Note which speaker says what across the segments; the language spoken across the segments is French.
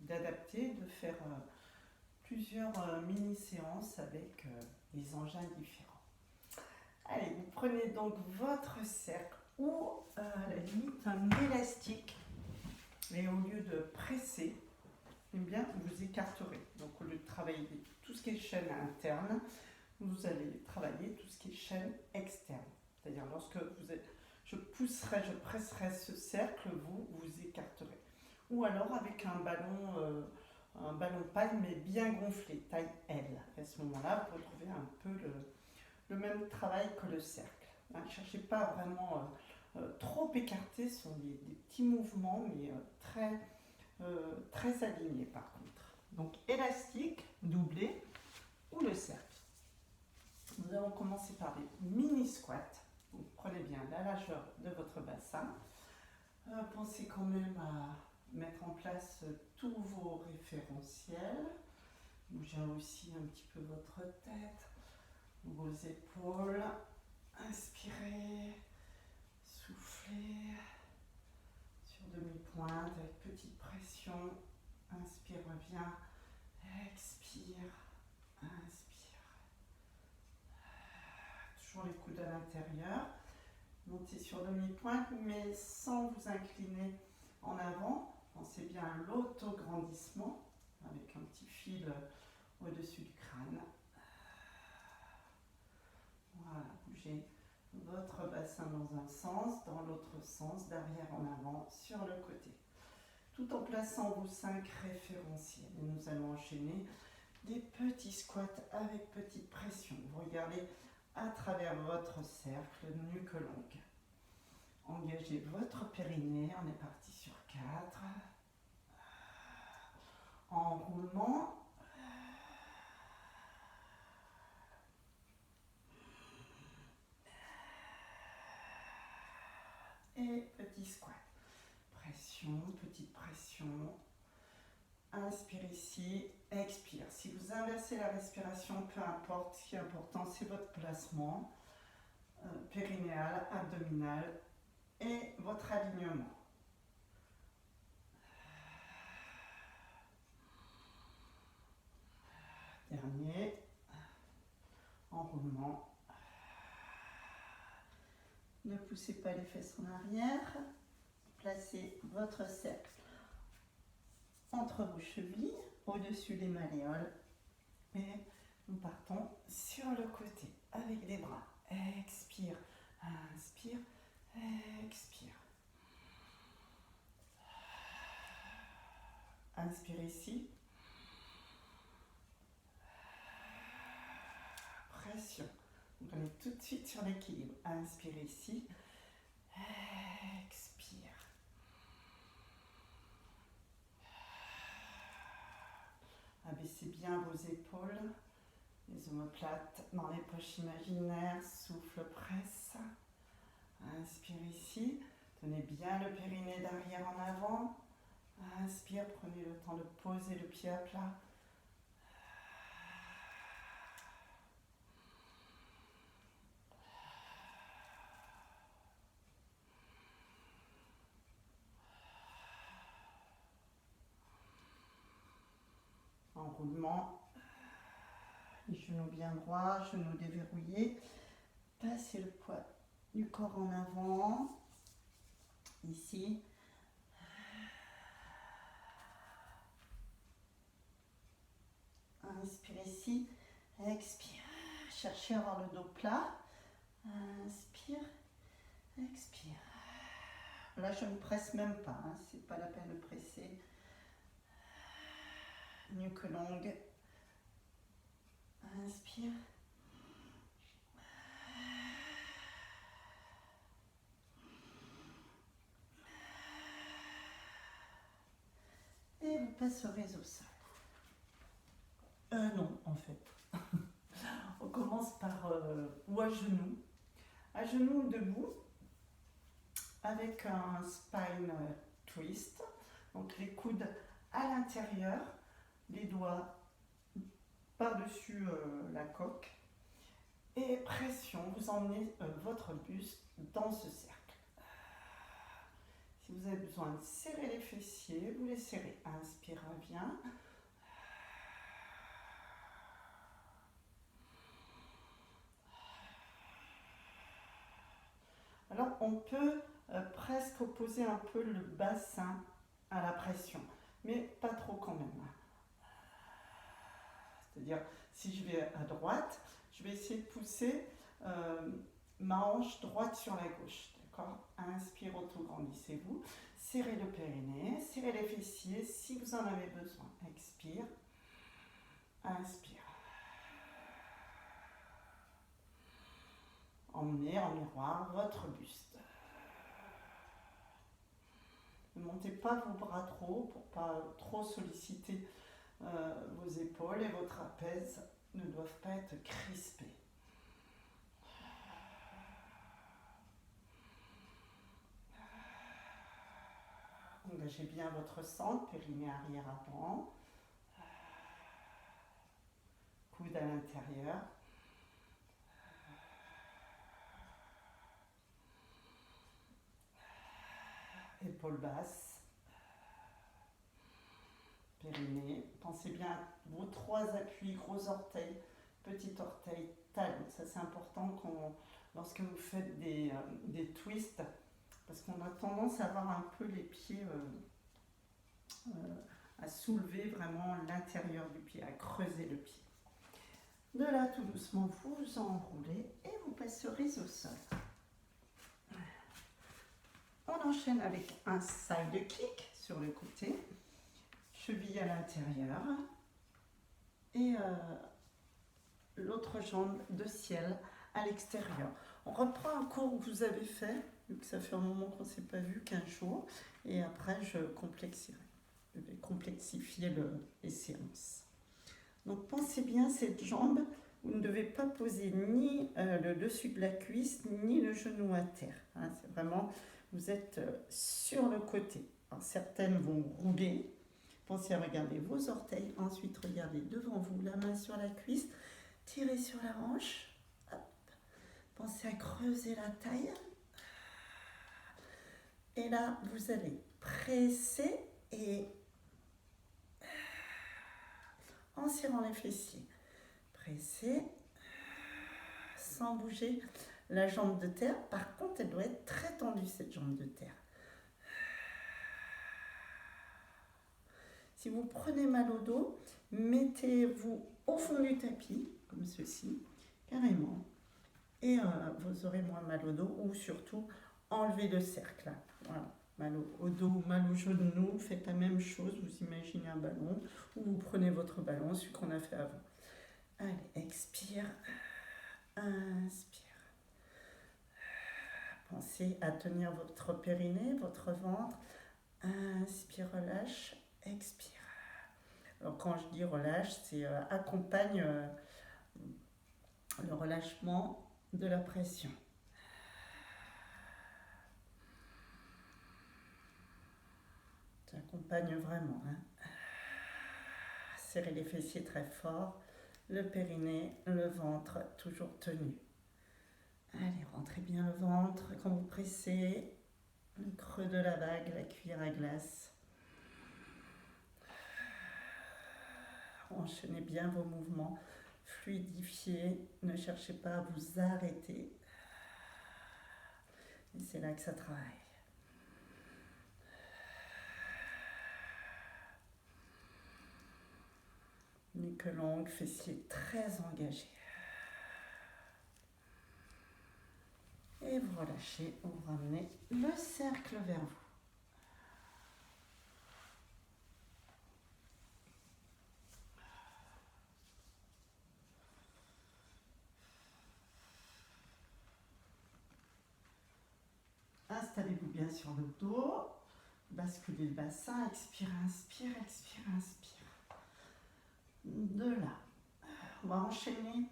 Speaker 1: d'adapter, de faire plusieurs mini-séances avec des engins différents. Allez, vous prenez donc votre cercle ou à la limite un élastique et au lieu de presser, eh bien, vous écarterez. Donc au lieu de travailler tout ce qui est chaîne interne, vous allez travailler tout ce qui est chaîne externe. C'est-à-dire lorsque je presserai ce cercle, vous écarterez. Ou alors avec un ballon paille mais bien gonflé, taille L. À ce moment-là, vous retrouvez un peu le même travail que le cercle. Ne cherchez pas vraiment trop écarté, ce sont des petits mouvements mais très alignés par contre. Donc élastique, doublé ou le cercle. Nous allons commencer par les mini squats. Donc prenez bien la largeur de votre bassin. Pensez quand même à mettre en place tous vos référentiels. Bougez aussi un petit peu votre tête, vos épaules. Inspirez, soufflez sur demi-pointe avec petite pression. Inspire, reviens. Expire, inspire. Toujours les coudes à l'intérieur. Montez sur demi-pointe, mais sans vous incliner en avant. Pensez bien à l'autograndissement avec un petit fil au-dessus du crâne. Voilà, bougez votre bassin dans un sens, dans l'autre sens, d'arrière en avant, sur le côté. Tout en plaçant vos 5 référentiels. Et nous allons enchaîner des petits squats avec petite pression. Vous regardez à travers votre cercle, nuque longue. Engagez votre périnée, on est parti sur 4. Enroulement. Et petit squat. Pression, petite pression. Inspire ici, expire. Si vous inversez la respiration, peu importe, ce qui est important, c'est votre placement périnéal, abdominal et votre alignement. Dernier, enroulement. Ne poussez pas les fesses en arrière. Placez votre cercle entre vos chevilles, au-dessus des malléoles. Et nous partons sur le côté avec les bras. Expire, inspire, expire. Inspire ici. Pression. Donc on est tout de suite sur l'équilibre. Inspire ici. Expire. Abaissez bien vos épaules. Les omoplates dans les poches imaginaires. Souffle, presse. Inspire ici. Tenez bien le périnée d'arrière en avant. Inspire, prenez le temps de poser le pied à plat. Enroulement. Les genoux bien droits, genoux déverrouillés. Passez le poids du corps en avant. Ici. Inspire ici. Expire. Cherchez à avoir le dos plat. Inspire. Expire. Là, je ne presse même pas. C'est pas la peine de presser. Nuque longue. Inspire. Et vous passerez au sol. Non, en fait. On commence par ou à genoux. À genoux ou debout. Avec un spine twist. Donc les coudes à l'intérieur. Les doigts par-dessus la coque. Et pression, vous emmenez votre buste dans ce cercle. Si vous avez besoin de serrer les fessiers, vous les serrez. Inspire, reviens. Alors, on peut presque opposer un peu le bassin à la pression, mais pas trop quand même. C'est-à-dire, si je vais à droite, je vais essayer de pousser ma hanche droite sur la gauche. D'accord? Inspire, auto-grandissez-vous. Serrez le périnée, serrez les fessiers si vous en avez besoin. Expire. Inspire. Emmenez en miroir votre buste. Ne montez pas vos bras trop pour pas trop solliciter vos épaules, et vos trapèzes ne doivent pas être crispés. Engagez bien votre centre, périnée arrière-avant, coude à l'intérieur. Épaules basses, périnée. Pensez bien à vos trois appuis, gros orteil, petit orteil, talon. Ça c'est important lorsque vous faites des twists, parce qu'on a tendance à avoir un peu les pieds, à soulever vraiment l'intérieur du pied, à creuser le pied. De là, tout doucement, vous enroulez et vous passerez au sol. On enchaîne avec un side kick sur le côté, cheville à l'intérieur et l'autre jambe de ciel à l'extérieur. On reprend un cours que vous avez fait, vu que ça fait un moment qu'on ne s'est pas vu, 15 jours, et après je complexifierai. Je vais complexifier les séances. Donc pensez bien cette jambe, vous ne devez pas poser ni le dessus de la cuisse, ni le genou à terre. Hein, c'est vraiment, vous êtes sur le côté. Alors, certaines vont rouler. Pensez à regarder vos orteils. Ensuite, regardez devant vous, la main sur la cuisse. Tirez sur la hanche. Hop. Pensez à creuser la taille. Et là, vous allez presser et en serrant les fessiers. Presser sans bouger la jambe de terre. Par contre, elle doit être très tendue, cette jambe de terre. Si vous prenez mal au dos, mettez-vous au fond du tapis, comme ceci, carrément. Et vous aurez moins mal au dos, ou surtout, enlevez le cercle. Voilà. Mal au dos, mal au genou, faites la même chose. Vous imaginez un ballon, ou vous prenez votre ballon, celui qu'on a fait avant. Allez, expire, inspire. Pensez à tenir votre périnée, votre ventre. Inspire, relâche, expire. Alors quand je dis relâche, c'est accompagne le relâchement de la pression. Ça accompagne vraiment. Hein. Serrez les fessiers très fort, le périnée, le ventre toujours tenu. Allez, rentrez bien le ventre quand vous pressez, le creux de la vague, la cuillère à glace. Enchaînez bien vos mouvements, fluidifiez, ne cherchez pas à vous arrêter. Et c'est là que ça travaille. Nuque longue, fessiers très engagés. Et vous relâchez, vous ramenez le cercle vers vous. Installez-vous bien sur le dos, basculez le bassin, expire, inspire, expire, inspire. De là, on va enchaîner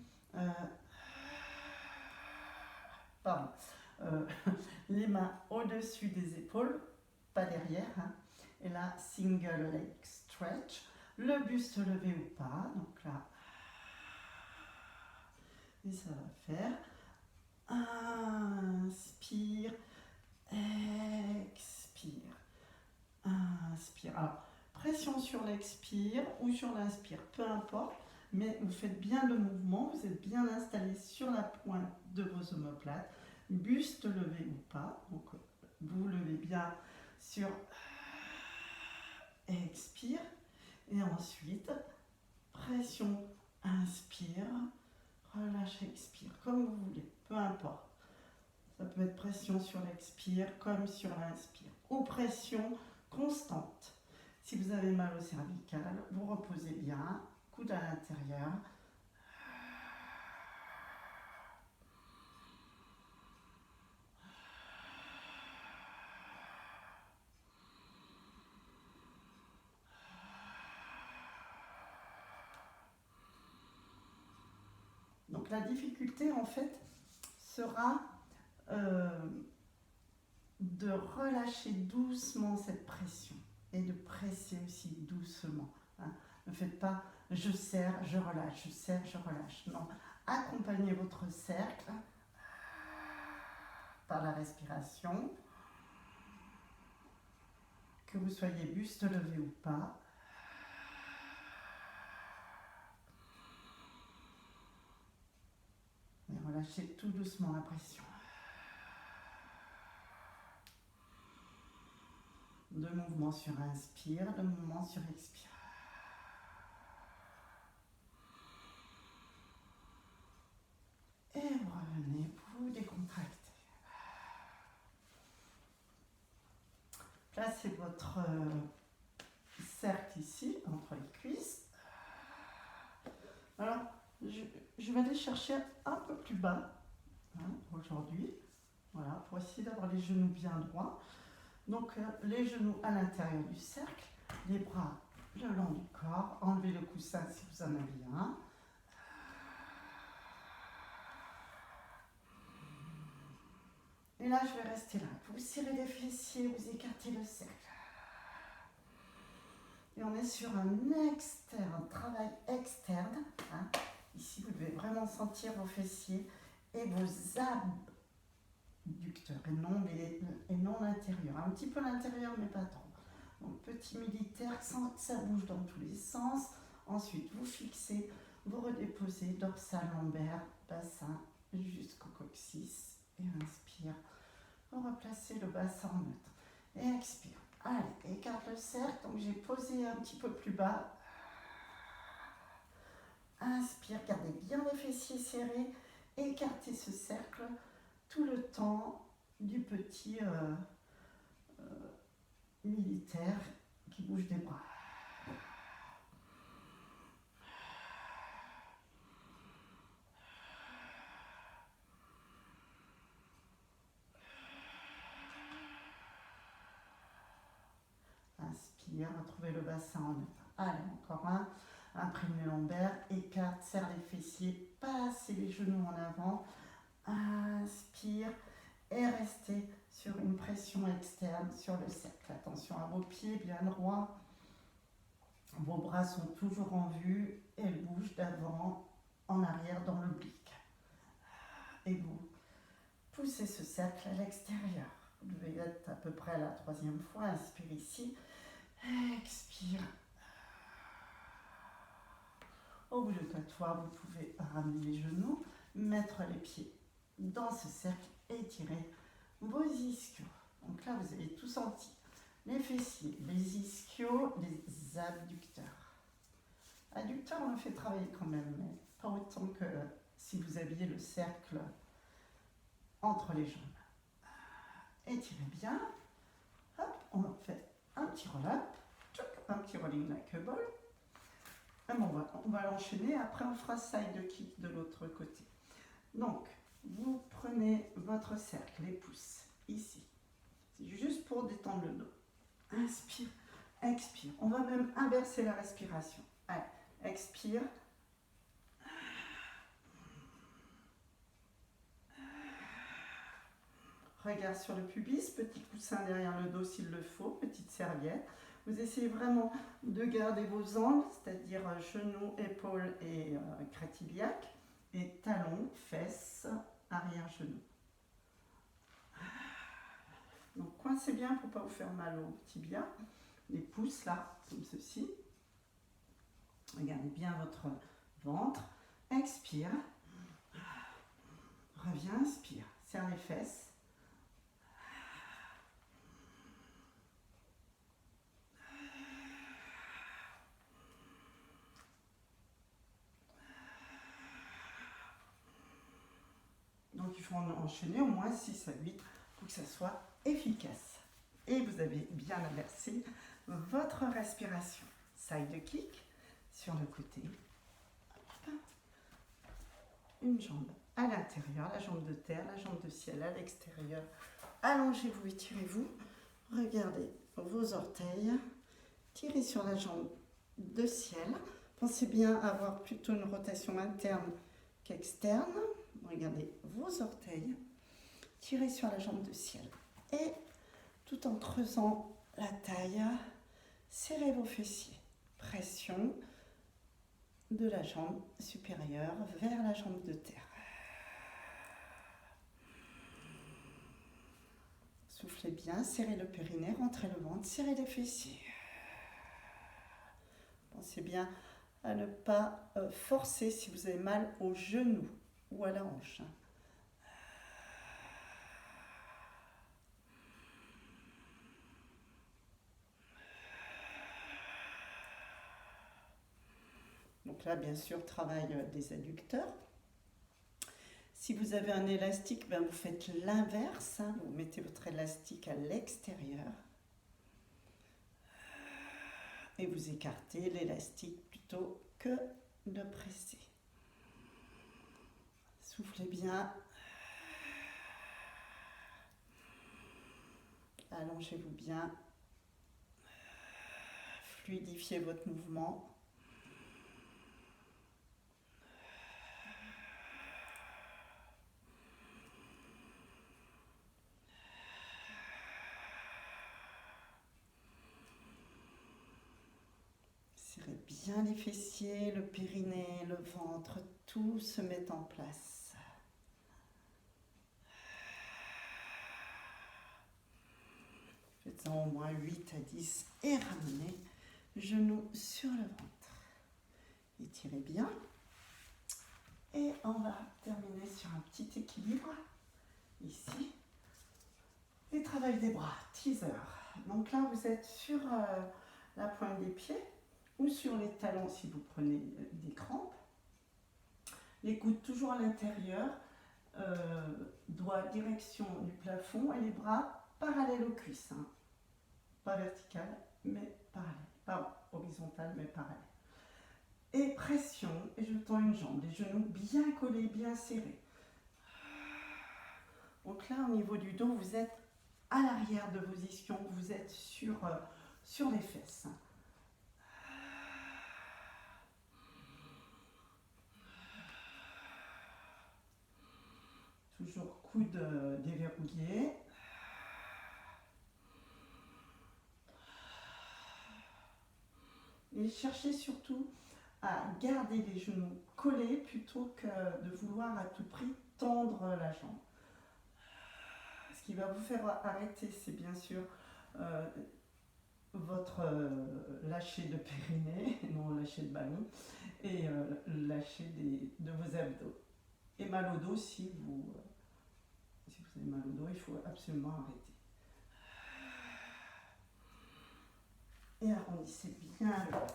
Speaker 1: les mains au-dessus des épaules, pas derrière, hein. Et là, single leg stretch, le buste levé ou pas, donc là, et ça va faire, inspire, expire, inspire. Alors, pression sur l'expire ou sur l'inspire, peu importe, mais vous faites bien le mouvement, vous êtes bien installé sur la pointe de vos omoplates, buste levé ou pas, donc vous levez bien sur expire, et ensuite, pression, inspire, relâche, expire, comme vous voulez, peu importe. Ça peut être pression sur l'expire comme sur l'inspire, ou pression constante. Si vous avez mal au cervical, vous reposez bien, coude à l'intérieur. Donc la difficulté en fait sera de relâcher doucement cette pression et de presser aussi doucement. Hein. Ne faites pas je serre, je relâche, je serre, je relâche. Non, accompagnez votre cercle par la respiration, que vous soyez buste levé ou pas. Et relâchez tout doucement la pression. Deux mouvements sur inspire, deux mouvements sur expire. Et vous revenez, vous décontractez. Placez votre cercle ici, entre les cuisses. Alors, je vais aller chercher un peu plus bas aujourd'hui, voilà, pour essayer d'avoir les genoux bien droits. Donc, les genoux à l'intérieur du cercle, les bras le long du corps. Enlevez le coussin si vous en avez un. Et là, je vais rester là. Vous serrez les fessiers, vous écartez le cercle. Et on est sur un travail externe. Hein. Ici, vous devez vraiment sentir vos fessiers et vos abducteurs et non l'intérieur. Un petit peu l'intérieur, mais pas trop. Donc, petit militaire, sans que ça bouge dans tous les sens. Ensuite, vous fixez, vous redéposez dorsal lombaire, bassin jusqu'au coccyx. Et inspire. Vous replacez le bassin en neutre. Et expire. Allez, écarte le cercle. Donc, j'ai posé un petit peu plus bas. Inspire, gardez bien les fessiers serrés. Écartez ce cercle tout le temps du petit militaire qui bouge des bras. Inspire, retrouvez le bassin en neutre. Allez, encore un. Imprime les lombaires, écarte, serre les fessiers, passez les genoux en avant. Inspire et restez sur une pression externe sur le cercle. Attention à vos pieds bien droits. Vos bras sont toujours en vue et elles bougent d'avant en arrière dans l'oblique. Et vous poussez ce cercle à l'extérieur. Vous devez être à peu près à la troisième fois. Inspire ici. Expire. Au bout de 4 fois, vous pouvez ramener les genoux, mettre les pieds dans ce cercle et tirer vos ischios. Donc là, vous avez tout senti. Les fessiers, les ischios, les abducteurs. Adducteurs, on le fait travailler quand même, mais pas autant que si vous aviez le cercle entre les jambes. Étirez bien. Hop, on fait un petit roll-up, un petit rolling like a ball. Et bon, on va l'enchaîner. Après, on fera side kick de l'autre côté. Donc, vous prenez votre cercle, les pouces, ici. C'est juste pour détendre le dos. Inspire, expire. On va même inverser la respiration. Allez, expire. Regard sur le pubis, petit coussin derrière le dos s'il le faut, petite serviette. Vous essayez vraiment de garder vos angles, c'est-à-dire genoux, épaules et crête iliaque, et talons, fesses, arrière-genou. Donc coincez bien pour ne pas vous faire mal au tibia. les pouces là, comme ceci. Regardez bien votre ventre. Expire. Reviens, inspire. Serre les fesses. Donc il faut en enchaîner au moins 6 à 8 pour que ça soit efficace. Et vous avez bien inversé votre respiration. Side kick sur le côté. Une jambe à l'intérieur, la jambe de terre, la jambe de ciel à l'extérieur. Allongez-vous, étirez-vous. Regardez vos orteils. Tirez sur la jambe de ciel. Pensez bien avoir plutôt une rotation interne qu'externe. Regardez vos orteils. Tirez sur la jambe de ciel. Et tout en creusant la taille, serrez vos fessiers. Pression de la jambe supérieure vers la jambe de terre. Soufflez bien, serrez le périnée, rentrez le ventre, serrez les fessiers. Pensez bien à ne pas forcer si vous avez mal au genou ou à la hanche. Donc là, bien sûr, travail des adducteurs. Si vous avez un élastique, ben vous faites l'inverse. Vous mettez votre élastique à l'extérieur. Et vous écartez l'élastique plutôt que de presser. Soufflez bien. Allongez-vous bien. Fluidifiez votre mouvement. Serrez bien les fessiers, le périnée, le ventre, tout se met en place. Faites-en au moins 8 à 10 et ramenez genoux sur le ventre. Étirez bien. Et on va terminer sur un petit équilibre, ici. Et travail des bras, teaser. Donc là, vous êtes sur la pointe des pieds ou sur les talons si vous prenez des crampes. Les coudes toujours à l'intérieur, doigts direction du plafond et les bras parallèles aux cuisses. Hein. Pas vertical, mais parallèle. Pas horizontal, mais parallèle. Et pression, et je tends une jambe, les genoux bien collés, bien serrés. Donc là, au niveau du dos, vous êtes à l'arrière de vos ischions, vous êtes sur les fesses. Toujours coude déverrouillé. Et cherchez surtout à garder les genoux collés plutôt que de vouloir à tout prix tendre la jambe. Ce qui va vous faire arrêter, c'est bien sûr votre lâcher de périnée, non lâcher de ballon, et lâcher de vos abdos. Et mal au dos, si vous avez mal au dos, il faut absolument arrêter. Et arrondissez bien le dos.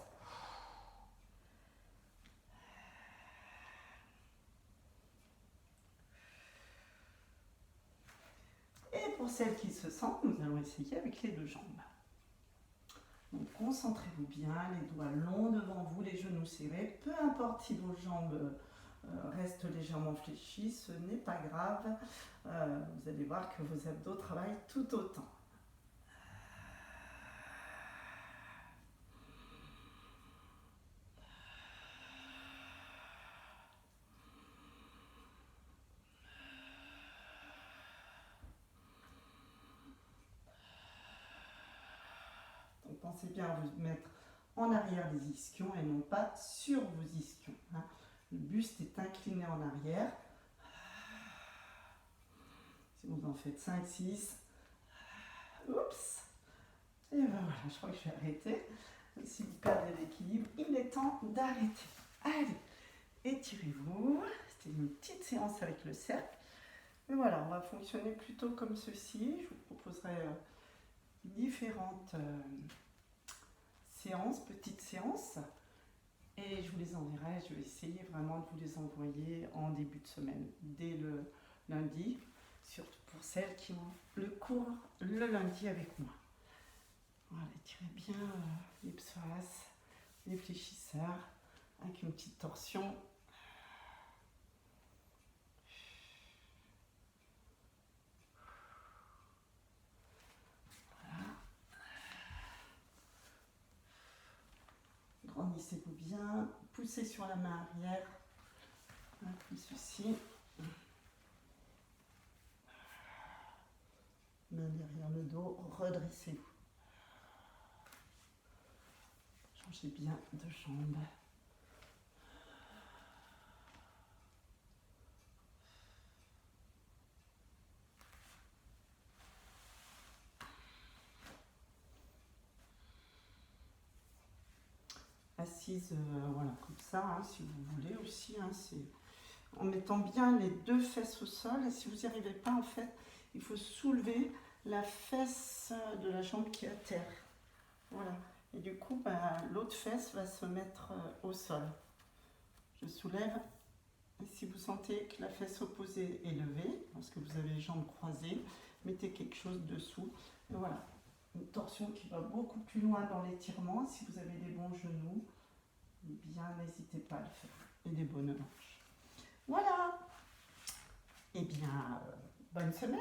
Speaker 1: Et pour celles qui se sentent, nous allons essayer avec les deux jambes. Donc concentrez-vous bien, les doigts longs devant vous, les genoux serrés. Peu importe si vos jambes restent légèrement fléchies, ce n'est pas grave. Vous allez voir que vos abdos travaillent tout autant. Donc pensez bien à vous mettre en arrière des ischions et non pas sur vos ischions. Hein. Le buste est incliné en arrière. Si vous en faites 5, 6, oups, Et ben voilà, je crois que je vais arrêter. Si vous perdez l'équilibre, il est temps d'arrêter. Allez, étirez-vous. C'était une petite séance avec le cercle. Et voilà, on va fonctionner plutôt comme ceci. Je vous proposerai différentes séances, petites séances. Et je vous les enverrai. Je vais essayer vraiment de vous les envoyer en début de semaine, dès le lundi, surtout pour celles qui ont le cours le lundi avec moi. Voilà, étirez bien les psoas, les fléchisseurs, avec une petite torsion. Voilà. Grandissez-vous bien, poussez sur la main arrière, comme ceci. Main derrière le dos, redressez-vous. Changez bien de jambe. Assise, voilà, comme ça, hein, si vous voulez aussi, hein, c'est en mettant bien les deux fesses au sol. Et si vous n'y arrivez pas, en fait, il faut soulever la fesse de la jambe qui est à terre. Voilà. Et du coup, l'autre fesse va se mettre au sol. Je soulève. Et si vous sentez que la fesse opposée est levée, parce que vous avez les jambes croisées, mettez quelque chose dessous. Et voilà. Une torsion qui va beaucoup plus loin dans l'étirement. Si vous avez des bons genoux, eh bien, n'hésitez pas à le faire. Et des bonnes hanches. Voilà. Eh bien, bonne semaine.